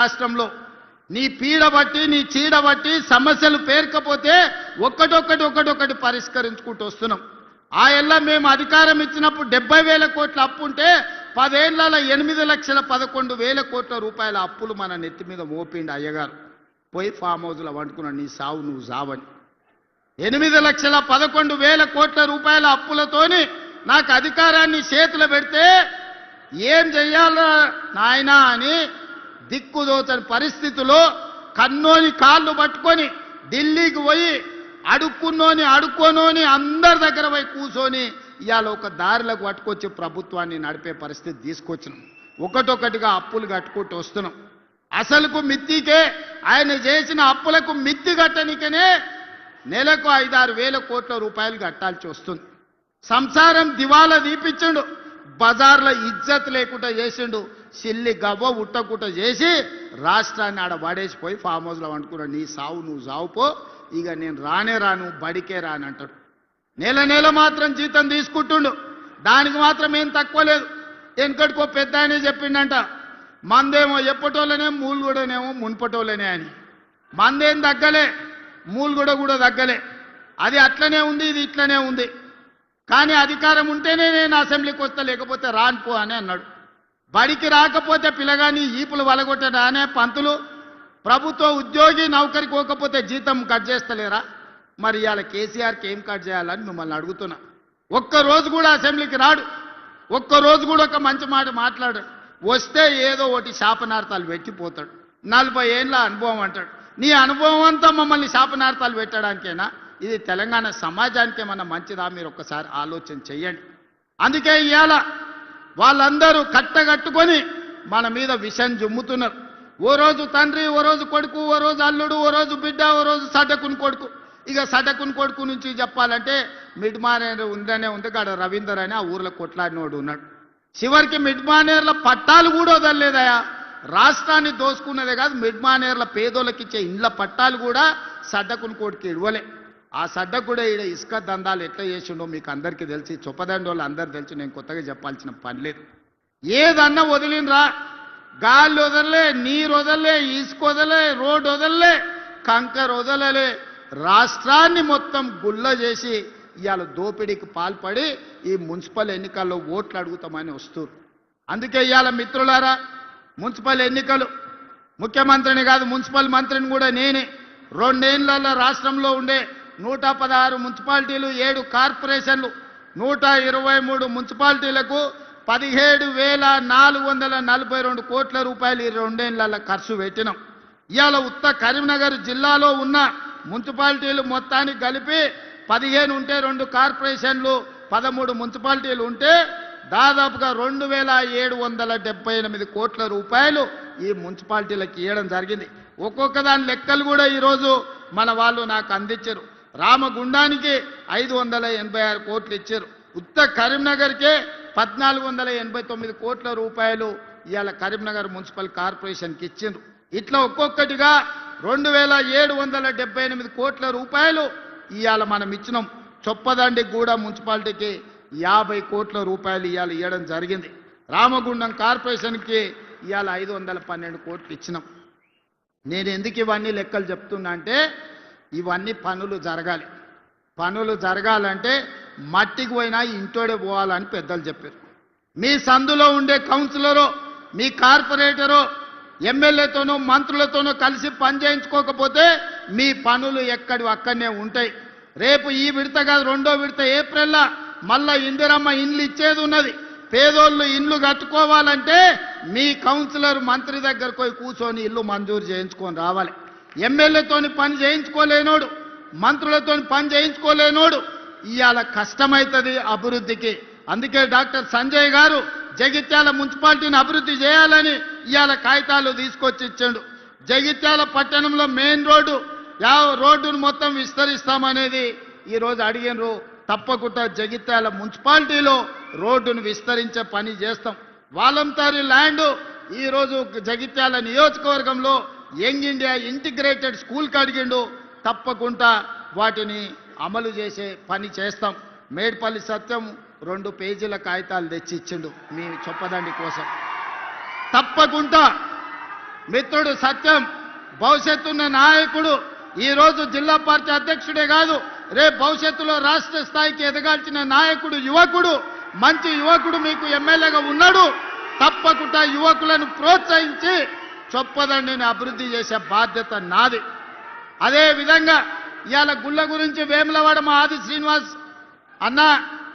రాష్ట్రంలో నీ పీడ బట్టి నీ చీడ బట్టి సమస్యలు పేర్కపోతే ఒక్కటొక్కటి పరిష్కరించుకుంటూ వస్తున్నాం. ఆ ఎల్ల మేము అధికారం ఇచ్చినప్పుడు 70,000 కోట్ల అప్పు ఉంటే 10 ఏళ్లలో 8,11,000 కోట్ల రూపాయల అప్పులు మన నెత్తి మీద మోపిండి అయ్యగారు. పోయి ఫామ్ హౌస్లో వండుకున్నాడు, నీ సావు నువ్వు సావని. 8,11,000 కోట్ల రూపాయల అప్పులతోని నాకు అధికారాన్ని చేతులు పెడితే ఏం చెయ్యాలో నాయనా అని దిక్కుదోచని పరిస్థితిలో కన్నోని కాళ్ళు పట్టుకొని ఢిల్లీకి పోయి అడుక్కోనోని అందరి దగ్గర పోయి కూర్చొని ఇవాళ ఒక దారిలోకి పట్టుకొచ్చి ప్రభుత్వాన్ని నడిపే పరిస్థితి తీసుకొచ్చినాం. ఒకటొకటిగా అప్పులు కట్టుకుంటూ వస్తున్నాం. అసలుకు మిత్తికే ఆయన చేసిన అప్పులకు మిత్తి కట్టనికనే నెలకు 5-6 వేల కోట్ల రూపాయలు కట్టాల్సి వస్తుంది. సంసారం దివాలా దీపించిండు, బజార్లో ఇజ్జత్ లేకుండా చేసిండు, సిల్లి గవ్వ ఉట్టకుట చేసి రాష్ట్రాన్ని ఆడ పడేసిపోయి ఫామ్ హౌస్లో వండుకున్నాడు. నీ సావు నువ్వు సావుపో, ఇక నేను రాను బడికే రాని అంటాడు. నెల మాత్రం జీతం తీసుకుంటుండు, దానికి మాత్రం ఏం తక్కువ లేదు. వెనకటికో పెద్ద ఆయనే చెప్పిండంట, మందేమో ఎప్పటోళ్ళనే మూలుగూడనేమో మున్పటోళ్ళనే అని. మందేం తగ్గలే, మూలుగూడ కూడా తగ్గలే. అది అట్లనే ఉంది, ఇది ఇట్లనే ఉంది. కానీ అధికారం ఉంటేనే నేను అసెంబ్లీకి వస్తా, లేకపోతే రానుపో అని అన్నాడు. బడికి రాకపోతే పిల్లగాని ఈపులు వలగొట్టడా అనే పంతులు. ప్రభుత్వ ఉద్యోగి నౌకరికి పోకపోతే జీతం కట్ చేస్తలేరా? మరి ఇవాళ కేసీఆర్కి ఏం కట్ చేయాలని మిమ్మల్ని అడుగుతున్నా. ఒక్కరోజు కూడా అసెంబ్లీకి రాడు, ఒక్కరోజు కూడా ఒక మంచి మాట మాట్లాడాడు. వస్తే ఏదో ఒకటి శాపనార్థాలు పెట్టిపోతాడు. 40 ఏళ్ళ అనుభవం అంటాడు. నీ అనుభవం అంతా మమ్మల్ని శాపనార్థాలు పెట్టడానికేనా? ఇది తెలంగాణ సమాజానికి ఏమన్నా మంచిదా? మీరు ఒక్కసారి ఆలోచన చెయ్యండి. అందుకే ఇవాళ వాళ్ళందరూ కట్టగట్టుకొని మన మీద విషం జుమ్ముతున్నారు. ఓ రోజు తండ్రి, ఓ రోజు కొడుకు, ఓ రోజు అల్లుడు, ఓ రోజు బిడ్డ, ఓ రోజు సడ్డకుని కొడుకు. ఇక సడ్డకుని కొడుకు నుంచి చెప్పాలంటే మిడ్మానేర్ ఉందనే ఉంది కాడ రవీందర్ అని ఆ ఊర్లో కొట్లాడినోడు ఉన్నాడు. చివరికి మిడ్మానేర్ల పట్టాలు కూడా వదలలేదయా. రాష్ట్రాన్ని దోసుకున్నదే కాదు, మిడ్మానేర్ల పేదోళ్ళకి ఇచ్చే ఇండ్ల పట్టాలు కూడా సడ్డకుని కొడుకు ఇవ్వలే. ఆ సడ్డ కూడా ఈడ ఇసుక దందాలు ఎట్లా చేసిండో మీకు అందరికీ తెలిసి, చొప్పదండోళ్ళు అందరు తెలిసి, నేను కొత్తగా చెప్పాల్సిన పని లేదు. ఏదన్నా వదిలినరా, గాలి వదలలే, నీరు వదలలే, ఇసుక వదలలే, రోడ్డు వదలలే, కంకర వదలలే. రాష్ట్రాన్ని మొత్తం గుల్ల చేసి ఇవాళ దోపిడీకి పాల్పడి ఈ మున్సిపల్ ఎన్నికల్లో ఓట్లు అడుగుతామని వస్తారు. అందుకే ఇవాళ మిత్రులారా, మున్సిపల్ ఎన్నికలు ముఖ్యమంత్రిని కాదు, మున్సిపల్ మంత్రిని కూడా నేనే. 2 ఏళ్లలో రాష్ట్రంలో ఉండే 116 మున్సిపాలిటీలు, 7 కార్పొరేషన్లు, 123 మున్సిపాలిటీలకు 17,442 కోట్ల రూపాయలు ఈ 2 ఏళ్లలో ఖర్చు పెట్టినాం. ఇవాళ ఉత్త కరీంనగర్ జిల్లాలో ఉన్న మున్సిపాలిటీలు మొత్తానికి కలిపి 15 ఉంటే, 2 కార్పొరేషన్లు 13 మున్సిపాలిటీలు ఉంటే దాదాపుగా 2,778 కోట్ల రూపాయలు ఈ మున్సిపాలిటీలకు ఇవ్వడం జరిగింది. ఒక్కొక్క దాని లెక్కలు కూడా ఈరోజు మన వాళ్ళు నాకు అందించారు. రామగుండానికి 586 కోట్లు ఇచ్చారు. ఉత్త కరీంనగర్కే 1,489 కోట్ల రూపాయలు ఇవాళ కరీంనగర్ మున్సిపల్ కార్పొరేషన్కి ఇచ్చిండ్రు. ఇట్లా ఒక్కొక్కటిగా 2,778 కోట్ల రూపాయలు ఇవాళ మనం ఇచ్చినాం. చొప్పదండి కూడా మున్సిపాలిటీకి 50 కోట్ల రూపాయలు ఇవాళ ఇవ్వడం జరిగింది. రామగుండం కార్పొరేషన్కి ఇవాళ 512 కోట్లు ఇచ్చినాం. నేను ఎందుకు ఇవన్నీ లెక్కలు చెప్తున్నా అంటే, ఇవన్నీ పనులు జరగాలి. పనులు జరగాలంటే మట్టికి పోయినా ఇంటోడే పోవాలని పెద్దలు చెప్పారు. మీ సందులో ఉండే కౌన్సిలరో, మీ కార్పొరేటరో, ఎమ్మెల్యేతోనో మంత్రులతోనో కలిసి పని చేయించుకోకపోతే మీ పనులు అక్కడనే ఉంటాయి. రేపు ఈ విడత కాదు, 2వ విడత ఏప్రిల్లో మళ్ళా ఇందిరమ్మ ఇండ్లు ఇచ్చేది ఉన్నది. పేదోళ్ళు ఇండ్లు కట్టుకోవాలంటే మీ కౌన్సిలర్ మంత్రి దగ్గరకు పోయి కూర్చొని ఇల్లు మంజూరు చేయించుకొని రావాలి. ఎమ్మెల్యేతోని పని చేయించుకోలేనోడు, మంత్రులతోని పని చేయించుకోలేనోడు ఇవాళ కష్టమవుతుంది అభివృద్ధికి. అందుకే డాక్టర్ సంజయ్ గారు జగిత్యాల మున్సిపాలిటీని అభివృద్ధి చేయాలని ఇవాళ కాగితాలు తీసుకొచ్చి ఇచ్చాడు. జగిత్యాల పట్టణంలో మెయిన్ రోడ్డును మొత్తం విస్తరిస్తామనేది ఈరోజు అడిగినరు. తప్పకుండా జగిత్యాల మున్సిపాలిటీలో రోడ్డును విస్తరించే పని చేస్తాం. వాలంటరీ ల్యాండ్ ఈరోజు జగిత్యాల నియోజకవర్గంలో యంగ్ ఇండియా ఇంటిగ్రేటెడ్ స్కూల్కి అడిగిండు. తప్పకుండా వాటిని అమలు చేసే పని చేస్తాం. మేడ్పల్లి సత్యం 2 పేజీల కాగితాలు తెచ్చి ఇచ్చిండు మీ చొప్పదండి కోసం. తప్పకుండా మిత్రుడు సత్యం భవిష్యత్తున్న నాయకుడు, ఈరోజు జిల్లా పార్టీ అధ్యక్షుడే కాదు, రేపు భవిష్యత్తులో రాష్ట్ర స్థాయికి ఎదగాల్సిన నాయకుడు, యువకుడు, మంచి యువకుడు మీకు ఎమ్మెల్యేగా ఉన్నాడు. తప్పకుండా యువకులను ప్రోత్సహించి చొప్పదండిని అభివృద్ధి చేసే బాధ్యత నాది. అదే విధంగా ఇవాళ గుళ్ళ గురించి వేములవాడ మా ఆది శ్రీనివాస్ అన్న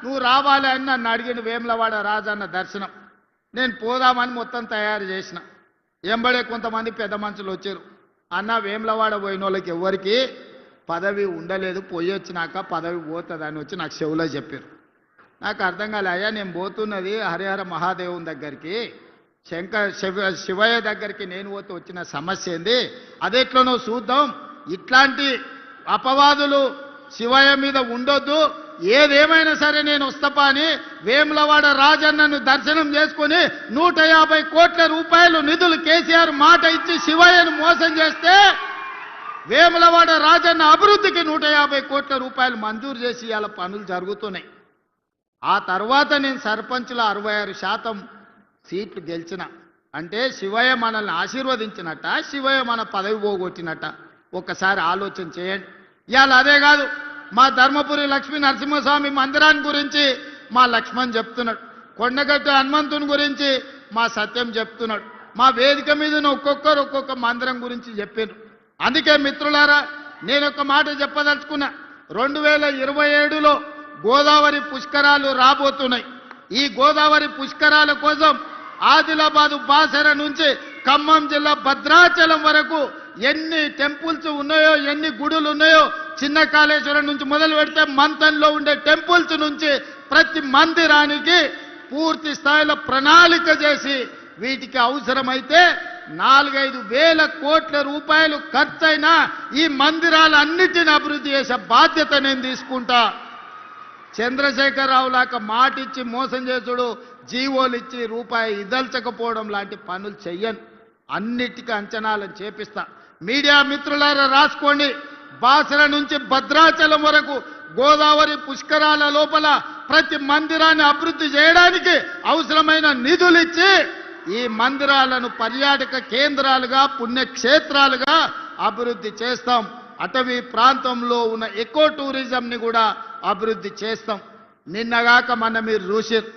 నువ్వు రావాలి అని నన్ను అడిగిన వేములవాడ రాజన్న దర్శనం. నేను పోదామని మొత్తం తయారు చేసిన. ఎంబడే కొంతమంది పెద్ద మనుషులు వచ్చారు. అన్న వేములవాడ పోయిన వాళ్ళకి ఎవరికి పదవి ఉండలేదు, పోయి వచ్చినాక పదవి పోతుందని వచ్చి నాకు చెవులో చెప్పారు. నాకు అర్థం కాలే. అయ్యా నేను పోతున్నది హరిహర మహాదేవుని దగ్గరికి, శివయ్య దగ్గరికి నేను పోతే వచ్చిన సమస్య ఏంది, అదెట్లనో చూద్దాం. ఇట్లాంటి అపవాదులు శివయ్య మీద ఉండొద్దు, ఏదేమైనా సరే నేను వస్తపా అని వేములవాడ రాజన్నను దర్శనం చేసుకుని 150 కోట్ల రూపాయలు నిధులు కేసీఆర్ మాట ఇచ్చి శివయ్యను మోసం చేస్తే వేములవాడ రాజన్న అభివృద్ధికి 150 కోట్ల రూపాయలు మంజూరు చేసి ఇవాళ పనులు జరుగుతున్నాయి. ఆ తర్వాత నేను సర్పంచ్లో 66% సీట్లు గెలిచిన అంటే శివయ్య మనల్ని ఆశీర్వదించినట్ట, శివయ్య మన పదవి పోగొట్టినట్ట? ఒక్కసారి ఆలోచన చేయండి. ఇవాళ అదే కాదు, మా ధర్మపురి లక్ష్మీ నరసింహస్వామి మందిరాన్ని గురించి మా లక్ష్మణ్ చెప్తున్నాడు, కొండగట్టు హనుమంతుని గురించి మా సత్యం చెప్తున్నాడు, మా వేదిక మీద ఒక్కొక్కరు ఒక్కొక్క మందిరం గురించి చెప్పారు. అందుకే మిత్రులారా నేను ఒక మాట చెప్పదలుచుకున్నా. 2027లో గోదావరి పుష్కరాలు రాబోతున్నాయి. ఈ గోదావరి పుష్కరాల కోసం ఆదిలాబాదు బాసర నుంచి ఖమ్మం జిల్లా భద్రాచలం వరకు ఎన్ని టెంపుల్స్ ఉన్నాయో, ఎన్ని గుడులు ఉన్నాయో, చిన్న కాళేశ్వరం నుంచి మొదలు పెడితే మంతంలో ఉండే టెంపుల్స్ నుంచి ప్రతి మందిరానికి పూర్తి స్థాయిలో ప్రణాళిక చేసి వీటికి అవసరమైతే 4-5 వేల కోట్ల రూపాయలు ఖర్చైనా ఈ మందిరాలన్నిటిని అభివృద్ధి చేసే బాధ్యత నేను తీసుకుంటా. చంద్రశేఖరరావు లాగా మాటిచ్చి మోసం చేసుడు, జీవోలు ఇచ్చి రూపాయి ఇదల్చకపోవడం లాంటి పనులు చెయ్యను. అన్నిటికీ అంచనాలను చేపిస్తా. మీడియా మిత్రులారా రాసుకోండి. బాసర నుంచి భద్రాచలం వరకు గోదావరి పుష్కరాల లోపల ప్రతి మందిరాన్ని అభివృద్ధి చేయడానికి అవసరమైన నిధులు ఇచ్చి ఈ మందిరాలను పర్యాటక కేంద్రాలుగా, పుణ్యక్షేత్రాలుగా అభివృద్ధి చేస్తాం. అటవీ ప్రాంతంలో ఉన్న ఎకో టూరిజంని కూడా అభివృద్ధి చేస్తాం. నిన్నగాక మొన్న మీరు చూసారు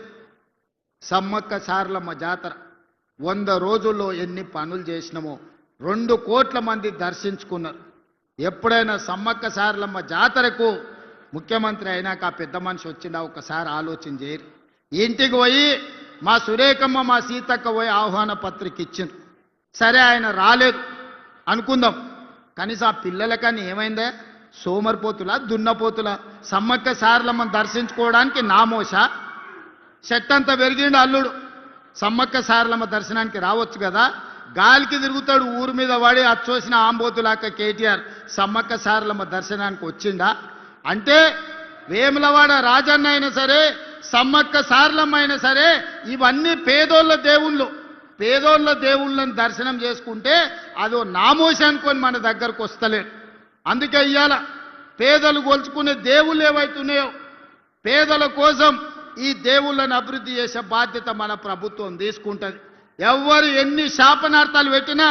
సమ్మక్క సారలమ్మ జాతర 100 రోజుల్లో ఎన్ని పనులు చేసినామో 2 కోట్ల మంది దర్శించుకున్నారు. ఎప్పుడైనా సమ్మక్క సారలమ్మ జాతరకు ముఖ్యమంత్రి అయినాక ఆ పెద్ద మనిషి వచ్చిందా ఒకసారి ఆలోచన చేయరు. ఇంటికి పోయి మా సురేఖమ్మ, మా సీతక్క పోయి ఆహ్వాన పత్రిక ఇచ్చింది. సరే ఆయన రాలేదు అనుకుందాం, కనీసం ఆ పిల్లలకని ఏమైందే, సోమరిపోతులా, దున్నపోతులా? సమ్మక్క సారలమ్మను దర్శించుకోవడానికి నామోష చెట్టంతా పెరిగిండు అల్లుడు. సమ్మక్క సారలమ్మ దర్శనానికి రావచ్చు కదా, గాలికి తిరుగుతాడు ఊరు మీద వాడి అచ్చోసిన ఆంబోతులాక కేటీఆర్ సమ్మక్క సారలమ్మ దర్శనానికి వచ్చిండా? అంటే వేములవాడ రాజన్న అయినా సరే, సమ్మక్క సారలమ్మ అయినా సరే, ఇవన్నీ పేదోళ్ళ దేవుళ్ళు. పేదోళ్ళ దేవుళ్ళని దర్శనం చేసుకుంటే అదో నామోష అనుకొని మన దగ్గరకు వస్తలేదు. అందుకే ఇవాళ పేదలు గొలుచుకునే దేవుళ్ళు ఏవైతున్నాయో పేదల కోసం ఈ దేవుళ్ళను అభివృద్ధి చేసే బాధ్యత మన ప్రభుత్వం తీసుకుంటుంది. ఎవరు ఎన్ని శాపనార్థాలు పెట్టినా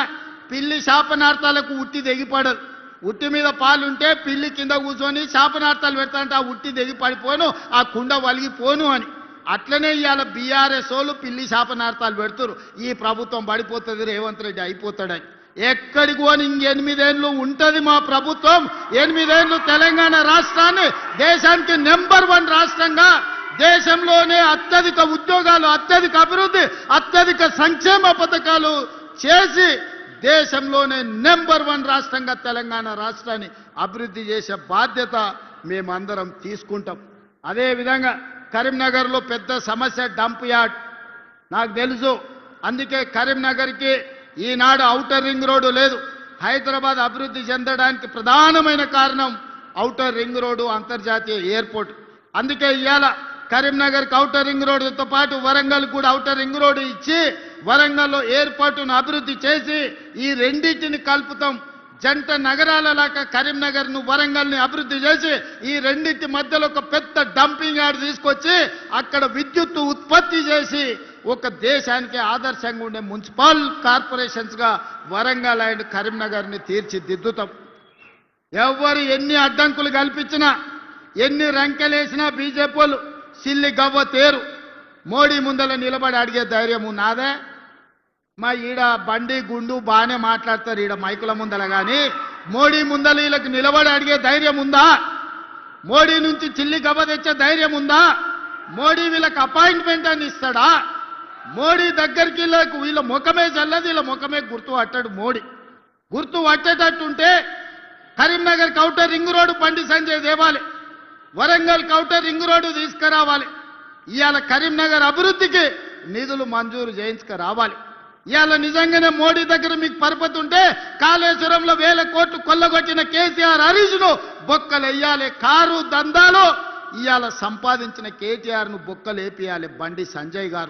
పిల్లి శాపనార్థాలకు ఉట్టి తెగిపడదు. ఉట్టి మీద పాలుంటే పిల్లి కింద కూర్చొని శాపనార్థాలు పెడతాంటే ఆ ఉట్టి తెగిపడిపోను, ఆ కుండ వలిగిపోను అని. అట్లనే ఇవాళ బీఆర్ఎస్ వాళ్ళు పిల్లి శాపనార్థాలు పెడుతురు, ఈ ప్రభుత్వం పడిపోతుంది, రేవంత్ రెడ్డి అయిపోతాడని. ఎక్కడికి పోని 8 ఏళ్ళు ఉంటుంది మా ప్రభుత్వం. 8 ఏళ్ళు తెలంగాణ రాష్ట్రాన్ని దేశానికి నెంబర్ 1 రాష్ట్రంగా, దేశంలోనే అత్యధిక ఉద్యోగాలు, అత్యధిక అభివృద్ధి, అత్యధిక సంక్షేమ పథకాలు చేసి దేశంలోనే నెంబర్ 1 రాష్ట్రంగా తెలంగాణ రాష్ట్రాన్ని అభివృద్ధి చేసే బాధ్యత మేమందరం తీసుకుంటాం. అదేవిధంగా కరీంనగర్లో పెద్ద సమస్య డంప్ యార్డ్ నాకు తెలుసు. అందుకే కరీంనగర్కి ఈనాడు ఔటర్ రింగ్ రోడ్డు లేదు. హైదరాబాద్ అభివృద్ధి చెందడానికి ప్రధానమైన కారణం ఔటర్ రింగ్ రోడ్డు, అంతర్జాతీయ ఎయిర్పోర్ట్. అందుకే ఇవాళ కరీంనగర్కి ఔటర్ రింగ్ రోడ్డుతో పాటు వరంగల్ కూడా ఔటర్ రింగ్ రోడ్డు ఇచ్చి వరంగల్లో ఎయిర్పోర్టును అభివృద్ధి చేసి ఈ రెండింటిని కలుపుతాం. జంట నగరాల లాగా కరీంనగర్ను, వరంగల్ని అభివృద్ధి చేసి ఈ రెండింటి మధ్యలో ఒక పెద్ద డంపింగ్ యార్డ్ తీసుకొచ్చి అక్కడ విద్యుత్తు ఉత్పత్తి చేసి ఒక దేశానికి ఆదర్శంగా ఉండే మున్సిపల్ కార్పొరేషన్స్గా వరంగల్ అండ్ కరీంనగర్ని తీర్చిదిద్దుతాం. ఎవరు ఎన్ని అడ్డంకులు కల్పించినా ఎన్ని రంకెలేసినా బీజేపీ వాళ్ళు సిల్లి గవ్వ తేరు. మోడీ ముందల నిలబడి అడిగే ధైర్యం నాదే. మా ఈడ బండి గుండు బాగానే మాట్లాడతారు ఈడ మైకుల ముందల, కానీ మోడీ ముందల వీళ్ళకి నిలబడి అడిగే ధైర్యం ఉందా? మోడీ నుంచి చిల్లి గవ్వ తెచ్చే ధైర్యం ఉందా? మోడీ వీళ్ళకి అపాయింట్మెంట్ అని ఇస్తాడా? మోడీ దగ్గరికి వీళ్ళ ముఖమే చల్లదు, వీళ్ళ ముఖమే గుర్తు పట్టాడు. మోడీ గుర్తు పట్టేటట్టుంటే Karimnagar కౌటర్ ring road Bandi Sanjay దేవాలి, Warangal కౌటర్ ring road తీసుకురావాలి. ఇవాళ కరీంనగర్ అభివృద్ధికి నిధులు మంజూరు చేయించుకురావాలి. ఇవాళ నిజంగానే మోడీ దగ్గర మీకు పరపతి ఉంటే కాళేశ్వరంలో 1000 కోట్లు కొల్లగొట్టిన కేసీఆర్ హరీష్ను బొక్కలేయాలి. కారు దందాలో ఇవాళ సంపాదించిన కేటీఆర్ను బొక్కలేపియాలి బండి సంజయ్ గారు.